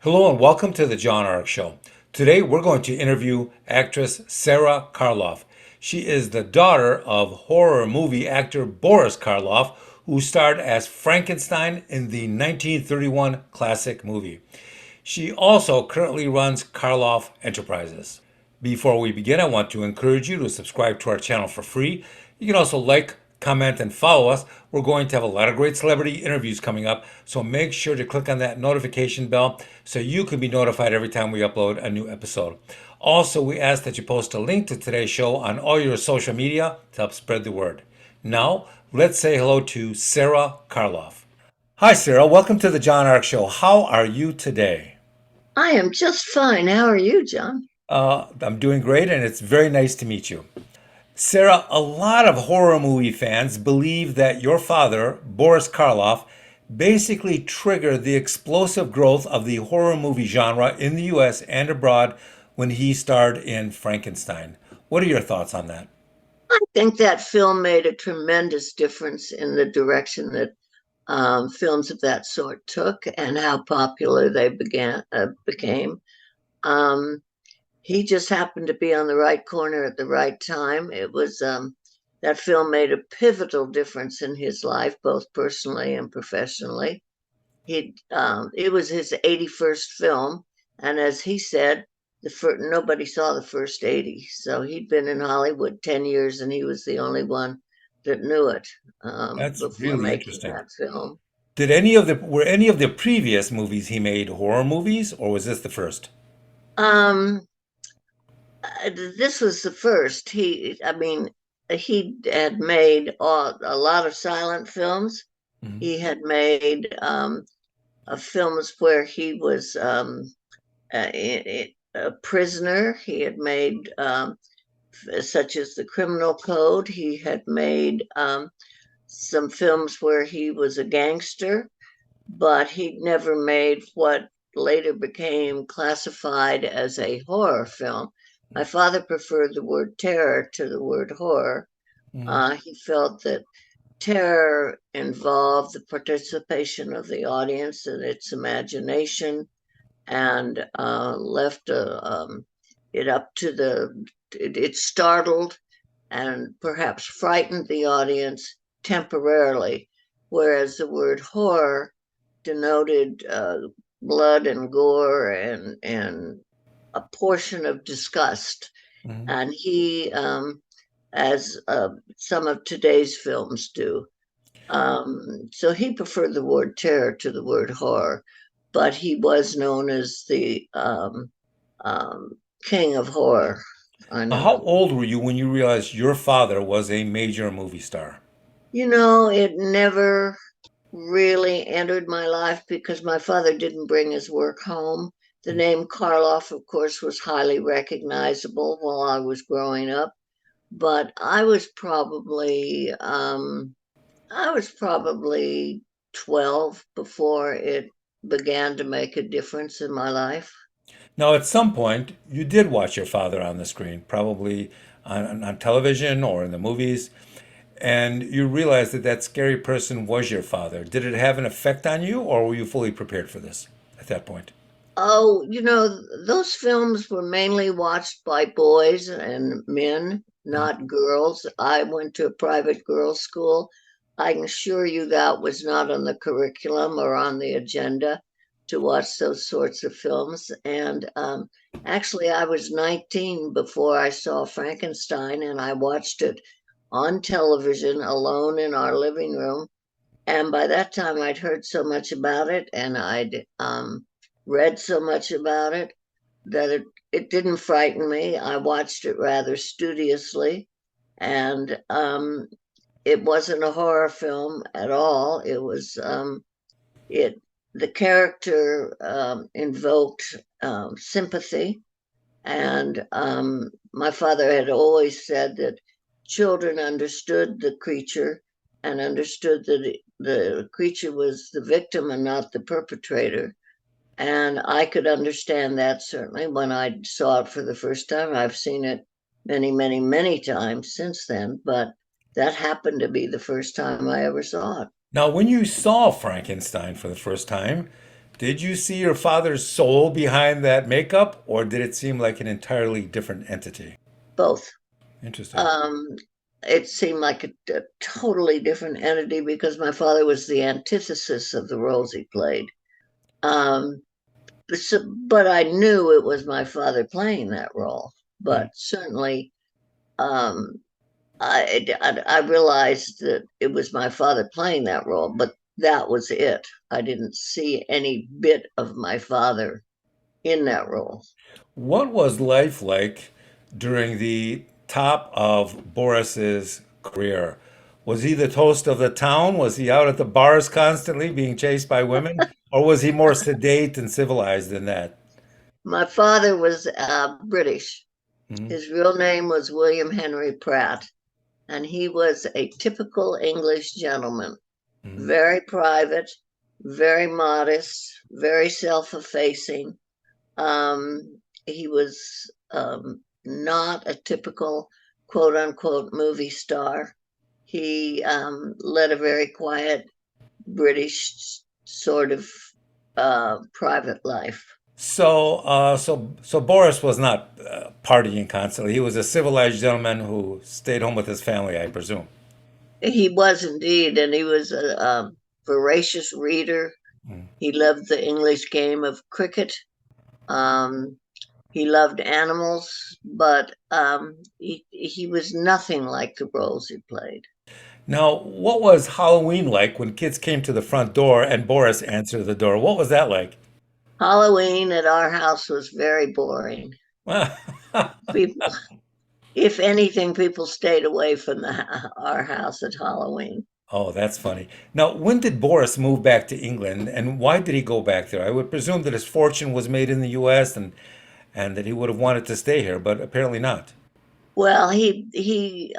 Hello and welcome to the John Ark Show. Today we're going to interview actress Sara Karloff. She is the daughter of horror movie actor Boris Karloff, who starred as Frankenstein in the 1931 classic movie. She also currently runs Karloff Enterprises. Before we begin, I want to encourage you to subscribe to our channel for free. You can also like, comment, and follow us. We're going to have a lot of great celebrity interviews coming up, so make sure to click on that notification bell so you can be notified every time we upload a new episode. Also, we ask that you post a link to today's show on all your social media to help spread the word. Now, let's say hello to Sara Karloff. Hi, Sara. Welcome to the John Ark Show. How are you today? I am just fine. How are you, John? I'm doing great, and it's very nice to meet you. Sara, a lot of horror movie fans believe that your father, Boris Karloff, basically triggered the explosive growth of the horror movie genre in the US and abroad when he starred in Frankenstein. What are your thoughts on that? I think that film made a tremendous difference in the direction that films of that sort took and how popular they became. Um, he just happened to be on the right corner at the right time. It was that film made a pivotal difference in his life, both personally and professionally. It was his 81st film, and as he said, nobody saw the first 80. So he'd been in Hollywood 10 years, and he was the only one that knew it That's before really making interesting. that film. Did any of the were any of the previous movies he made horror movies, or was this the first? Um, this was the first. He had made a lot of silent films. Mhm. He had made films where he was a prisoner. He had made such as the Criminal Code. He had made some films where he was a gangster, but he'd never made what later became classified as a horror film. My father preferred the word terror to the word horror. Mhm. He felt that terror involved the participation of the audience and its imagination and left it up to it startled and perhaps frightened the audience temporarily, whereas the word horror denoted blood and gore and a portion of disgust. Mhm. And as some of today's films do, so he preferred the word terror to the word horror, but he was known as the um, king of horror. I How know. old were you when you realized your father was a major movie star? It never really entered my life because my father didn't bring his work home. The name Karloff, of course, was highly recognizable while I was growing up, but I was probably 12 before it began to make a difference in my life. Now, at some point, you did watch your father on the screen, probably on television or in the movies, and you realized that that scary person was your father. Did it have an effect on you, or were you fully prepared for this at that point? Oh, those films were mainly watched by boys and men, Mhm. not girls. I went to a private girls' school. I can assure you that was not on the curriculum or on the agenda to watch those sorts of films. And actually, I was 19 before I saw Frankenstein, and I watched it on television alone in our living room. And by that time, I'd heard so much about it and I'd read so much about it that it didn't frighten me. I watched it rather studiously. And it wasn't a horror film at all. It, the character invoked sympathy. And my father had always said that children understood the creature and understood that the creature was the victim and not the perpetrator. And I could understand that certainly when I saw it for the first time. I've seen it many, many, many times since then, but that happened to be the first time I ever saw it. Now, when you saw Frankenstein for the first time, Did you see your father's soul behind that makeup, or did it seem like an entirely different entity? Both. Interesting. Um, it seemed like a totally different entity because my father was the antithesis of the roles he played. Um, but I knew it was my father playing that role. Mm. But certainly, um, I realized that it was my father playing that role, but that was it. I didn't see any bit of my father in that role. What was life like during the top of Boris's career? Was he the toast of the town? Was he out at the bars constantly being chased by women? Or was he more sedate and civilized than that? My father was British. Mhm. His real name was William Henry Pratt, and he was a typical English gentleman, Mhm. very private, very modest, very self effacing. He was not a typical quote unquote movie star. He led a very quiet British sort of private life. So Boris was not partying constantly. He was a civilized gentleman who stayed home with his family, I presume. He was indeed, and he was a voracious reader. Mm. He loved the English game of cricket. Um, he loved animals, but he was nothing like the roles he played. Now, what was Halloween like when kids came to the front door and Boris answered the door? What was that like? Halloween at our house was very boring. People, if anything, people stayed away from our house at Halloween. Oh, that's funny. Now, when did Boris move back to England and why did he go back there? I would presume that his fortune was made in the US and that he would have wanted to stay here, but apparently not. Well, he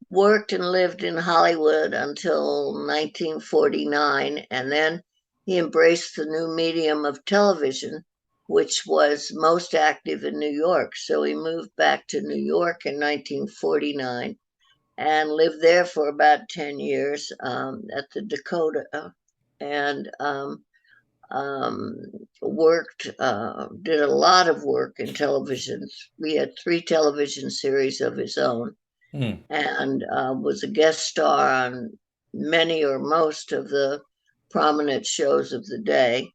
worked and lived in Hollywood until 1949, and then he embraced the new medium of television, which was most active in New York. So he moved back to New York in 1949 and lived there for about 10 years at the Dakota and um, did a lot of work in television. We had three television series of his own Hmm. and was a guest star on many or most of the prominent shows of the day.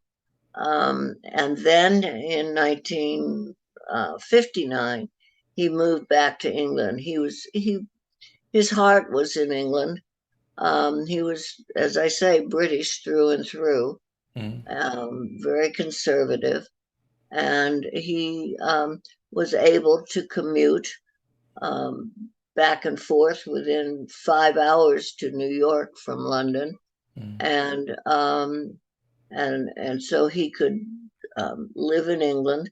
And then in 1959, he moved back to England. His heart was in England. He was, as I say, British through and through, Hmm. very conservative, and he was able to commute um, back and forth within 5 hours to New York from London, Hmm. and so he could live in England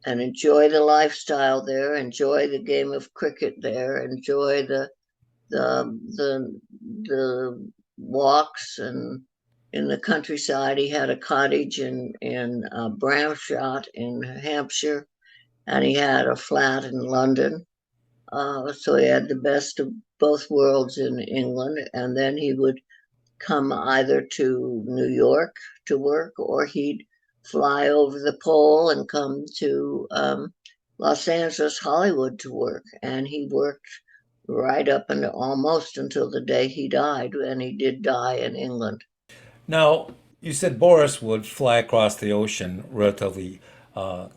and enjoy the lifestyle there, enjoy the game of cricket there, enjoy the the the walks and in the countryside. He had a cottage in Bramshot in Hampshire, and he had a flat in London. So he had the best of both worlds in England, and then he would come either to New York to work, or he'd fly over the pole and come to Los Angeles, Hollywood to work. And he worked right up and almost until the day he died, and he did die in England. Now, you said Boris would fly across the ocean relatively uh,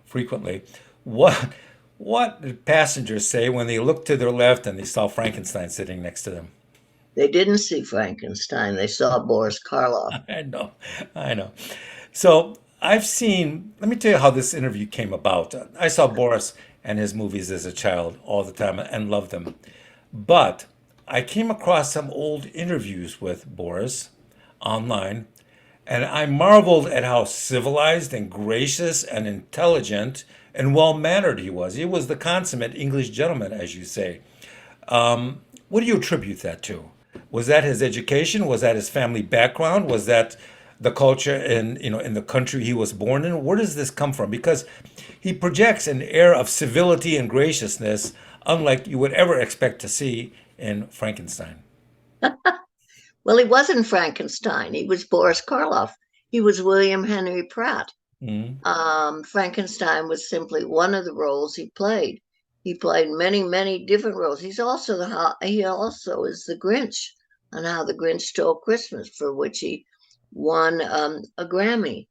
frequently. What what did passengers say when they looked to their left and they saw Frankenstein sitting next to them? They didn't see Frankenstein, they saw Boris Karloff. I know, I know. So I've seen. Let me tell you how this interview came about. I saw Boris and his movies as a child all the time and loved them, but I came across some old interviews with Boris online, and I marveled at how civilized and gracious and intelligent and well mannered he was. He was the consummate English gentleman, as you say. What do you attribute that to? Was that his education? Was that his family background? Was that the culture in the country he was born in? Where does this come from? Because he projects an air of civility and graciousness unlike you would ever expect to see in Frankenstein. Well, he wasn't Frankenstein, he was Boris Karloff. He was William Henry Pratt. Mm. Frankenstein was simply one of the roles he played. He played many, many different roles. He also is the Grinch on How the Grinch Stole Christmas, for which he won a Grammy.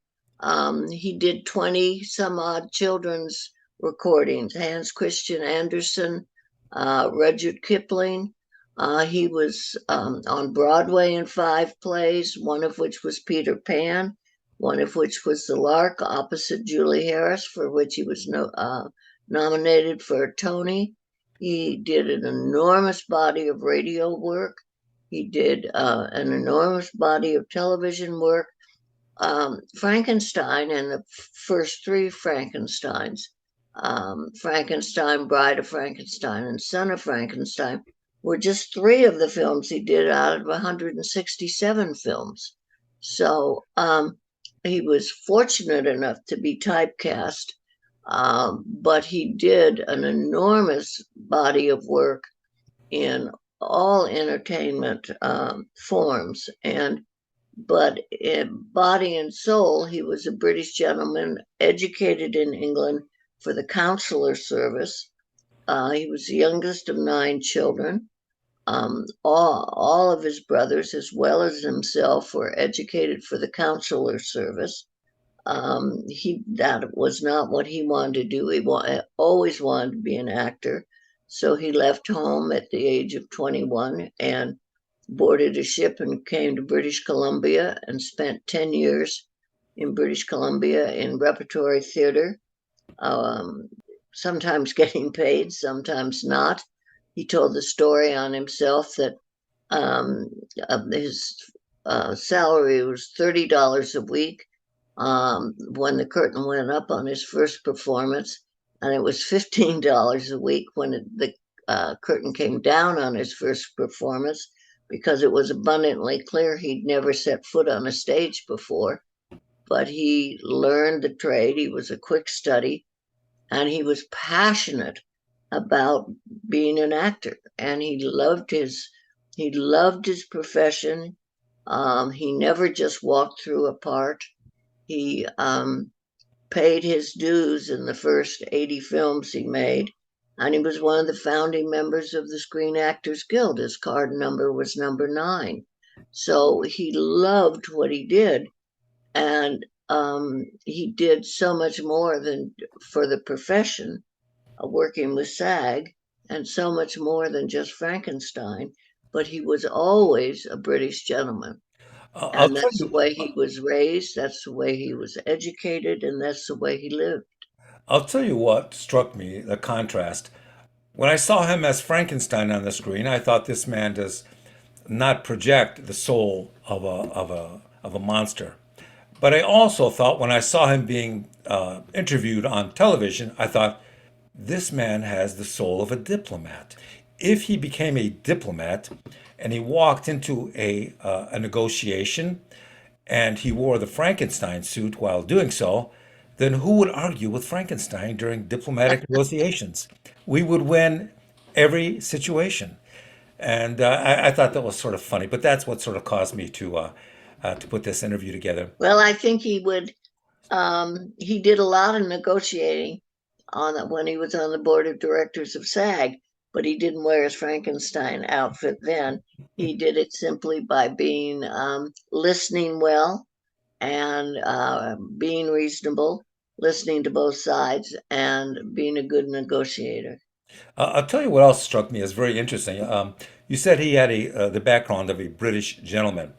He did 20 some odd children's recordings. Hans Christian Andersen, Rudyard Kipling. He was on Broadway in 5 plays, one of which was Peter Pan, one of which was The Lark opposite Julie Harris, for which he was nominated for a Tony. He did an enormous body of radio work. He did an enormous body of television work. Frankenstein and the first 3 Frankensteins, Frankenstein, Bride of Frankenstein, and Son of Frankenstein, were just 3 of the films he did out of 167 films. So he was fortunate enough to be typecast, but he did an enormous body of work in all entertainment forms. But in body and soul, he was a British gentleman, educated in England for the consular service. He was the youngest of 9 children. All of his brothers, as well as himself, were educated for the consular service. That was not what he wanted to do. He always wanted to be an actor. So he left home at the age of 21 and boarded a ship and came to British Columbia and spent 10 years in British Columbia in repertory theater, sometimes getting paid, sometimes not. He told the story on himself that his salary was $30 a week when the curtain went up on his first performance, and it was $15 a week when the curtain came down on his first performance, because it was abundantly clear he'd never set foot on a stage before. But he learned the trade. He was a quick study, and he was passionate about being an actor, and he loved his profession. He never just walked through a part. He paid his dues in the first 80 films he made, and he was one of the founding members of the Screen Actors Guild. His card number was number 9. So he loved what he did, and he did so much more than for the profession, working with SAG, and so much more than just Frankenstein. But he was always a British gentleman. I'll And tell that's the you. way he was raised, that's the way he was educated, and that's the way he lived. I'll tell you what struck me, the contrast. When I saw him as Frankenstein on the screen, I thought this man does not project the soul of a monster. But I also thought when I saw him being interviewed on television, I thought this man has the soul of a diplomat. If he became a diplomat and he walked into a negotiation and he wore the Frankenstein suit while doing so, then who would argue with Frankenstein during diplomatic negotiations? We would win every situation. And I thought that was sort of funny, but that's what sort of caused me to put this interview together. Well, I think he did a lot of negotiating when he was on the board of directors of SAG, but he didn't wear his Frankenstein outfit then. He did it simply by being listening well and being reasonable, listening to both sides, and being a good negotiator. I'll tell you what else struck me as very interesting. You said he had the background of a British gentleman,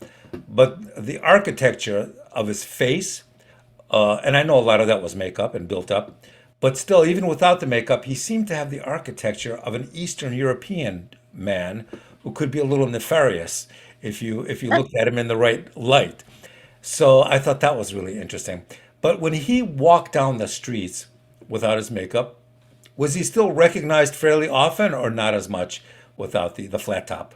but the architecture of his face, and I know a lot of that was makeup and built up, but still, even without the makeup, he seemed to have the architecture of an Eastern European man who could be a little nefarious if you looked at him in the right light. So I thought that was really interesting. But when he walked down the streets without his makeup, was he still recognized fairly often or not as much without the flat top?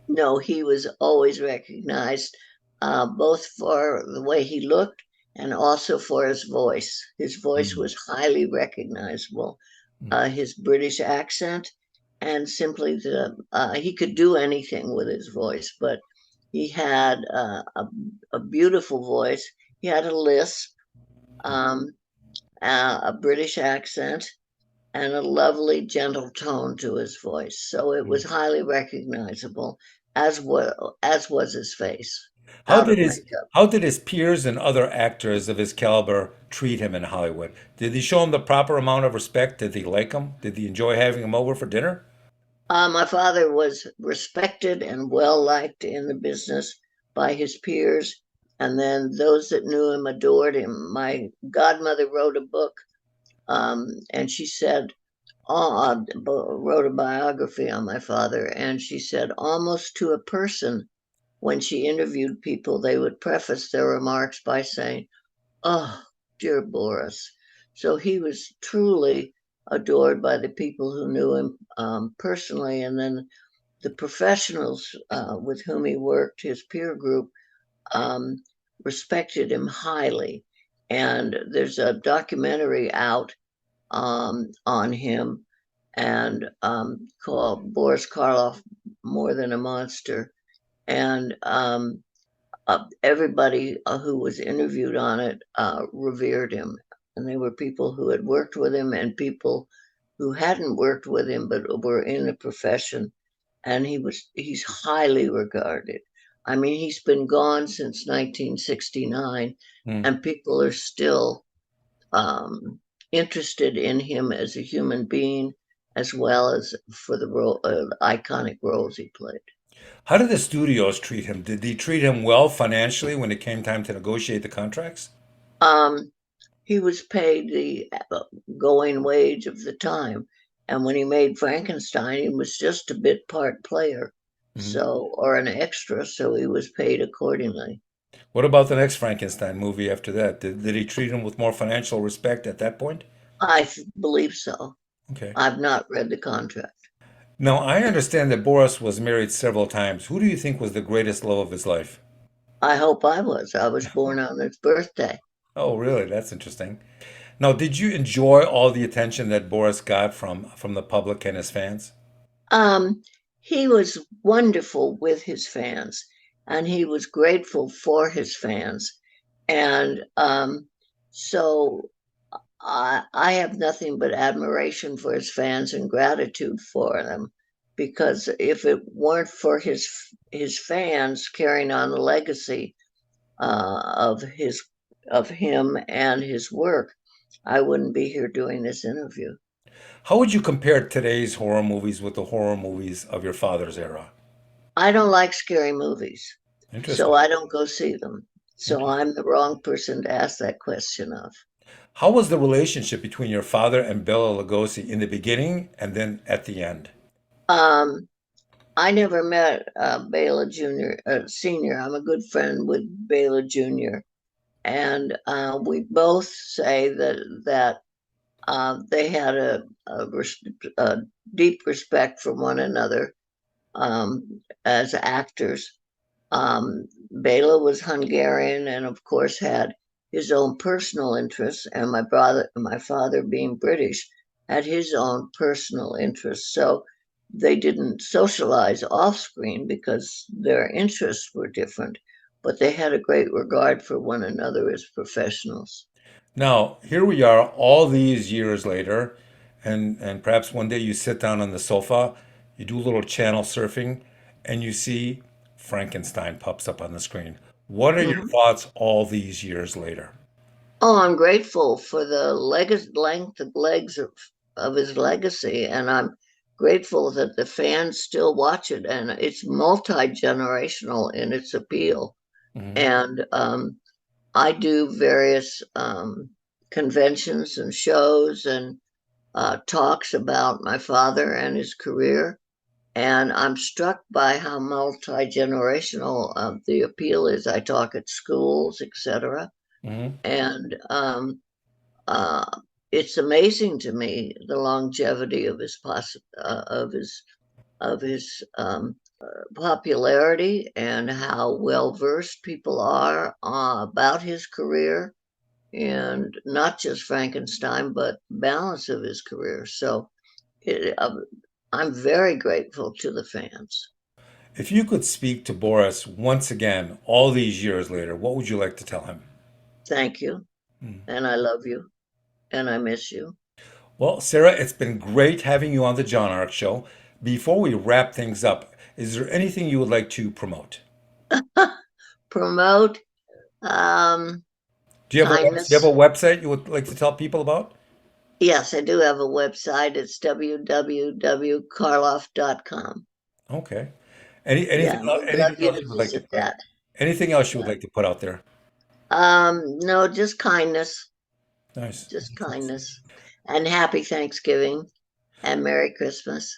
No, he was always recognized, both for the way he looked and also for his voice. His voice Mm. was highly recognizable. His British accent, and simply he could do anything with his voice, but he had a beautiful voice. He had a lisp, um, a British accent, and a lovely, gentle tone to his voice. So it was highly recognizable, as was his face, How out did of his makeup. how did his peers and other actors of his caliber treat him in Hollywood? Did they show him the proper amount of respect? Did they like him? Did they enjoy having him over for dinner? My father was respected and well liked in the business by his peers, and then those that knew him adored him. My godmother wrote a book, and she said, wrote a biography on my father, and she said, almost to a person, when she interviewed people, they would preface their remarks by saying, "Oh, dear Boris." So he was truly adored by the people who knew him personally, and then the professionals with whom he worked, his peer group, um, respected him highly. And there's a documentary out on him and called Boris Karloff, More Than a Monster. And everybody who was interviewed on it revered him. And they were people who had worked with him and people who hadn't worked with him but were in the profession. And he's highly regarded. I mean, he's been gone since 1969, Hmm. and people are still um, interested in him as a human being, as well as for the iconic roles he played. How did the studios treat him? Did they treat him well financially when it came time to negotiate the contracts? Um, he was paid the going wage of the time, and when he made Frankenstein, he was just a bit part player, Hmm. so or an extra, so he was paid accordingly. What about the next Frankenstein movie after that? Did he treat him with more financial respect at that point? Believe so. Okay. I've not read the contract. Now, I understand that Boris was married several times. Who do you think was the greatest love of his life? I hope I was. I was born on his birthday. Oh, really? That's interesting. Now, did you enjoy all the attention that Boris got from the public and his fans? Um, he was wonderful with his fans, and he was grateful for his fans. And so I have nothing but admiration for his fans and gratitude for them, because if it weren't for his fans carrying on the legacy of him and his work, I wouldn't be here doing this interview. How would you compare today's horror movies with the horror movies of your father's era? I don't like scary movies, so Interesting. I don't go see them. So Interesting. I'm the wrong person to ask that question of. How was the relationship between your father and Bela Lugosi in the beginning and then at the end? Um, I never met Bela Jr. Senior. I'm a good friend with Bela Jr. And we both say that they had a deep respect for one another as actors. Bela was Hungarian and, of course, had his own personal interests, and my father, being British, had his own personal interests. So they didn't socialize off screen because their interests were different, but they had a great regard for one another as professionals. Now, here we are all these years later, and perhaps one day you sit down on the sofa, you do a little channel surfing, and you see Frankenstein pops up on the screen. What are your Mhm. thoughts all these years later? Oh, I'm grateful for the length of legs of his legacy, and I'm grateful that the fans still watch it, and it's multi-generational in its appeal. Mhm. And I do various conventions and shows and talks about my father and his career, and I'm struck by how multi-generational the appeal is. I talk at schools, etc., Mhm. and uh, it's amazing to me the longevity of his popularity and how well versed people are about his career, and not just Frankenstein but balance of his career. So it, I'm very grateful to the fans. If you could speak to Boris once again, all these years later, what would you like to tell him? Thank you. And I love you. And I miss you. Well, Sarah, it's been great having you on the John Ark Show. Before we wrap things up, is there anything you would like to promote? Promote um, Do you have a kindness. website you would like to tell people about? Yes, I do have a website. It's www.karloff.com. Okay. Yeah, we'd love Anything you else to you would like to visit put? that. Anything else you would Yeah. like to put out there? No, just kindness. Nice. Just kindness. And happy Thanksgiving and Merry Christmas.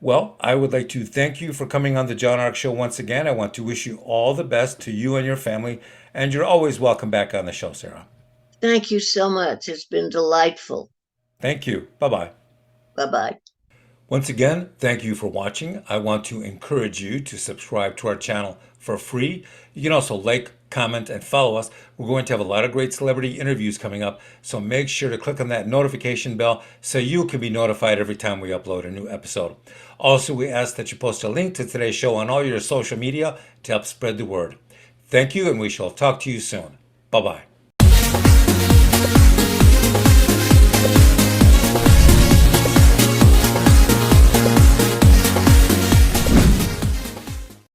Well, I would like to thank you for coming on the John Ark Show once again. I want to wish you all the best to you and your family, and you're always welcome back on the show, Sarah. Thank you so much. It's been delightful. Thank you. Bye bye. Bye bye. Once again, thank you for watching. I want to encourage you to subscribe to our channel for free. You can also like, comment, and follow us. We're going to have a lot of great celebrity interviews coming up, so make sure to click on that notification bell so you can be notified every time we upload a new episode. Also, we ask that you post a link to today's show on all your social media to help spread the word. Thank you, and we shall talk to you soon. Bye bye.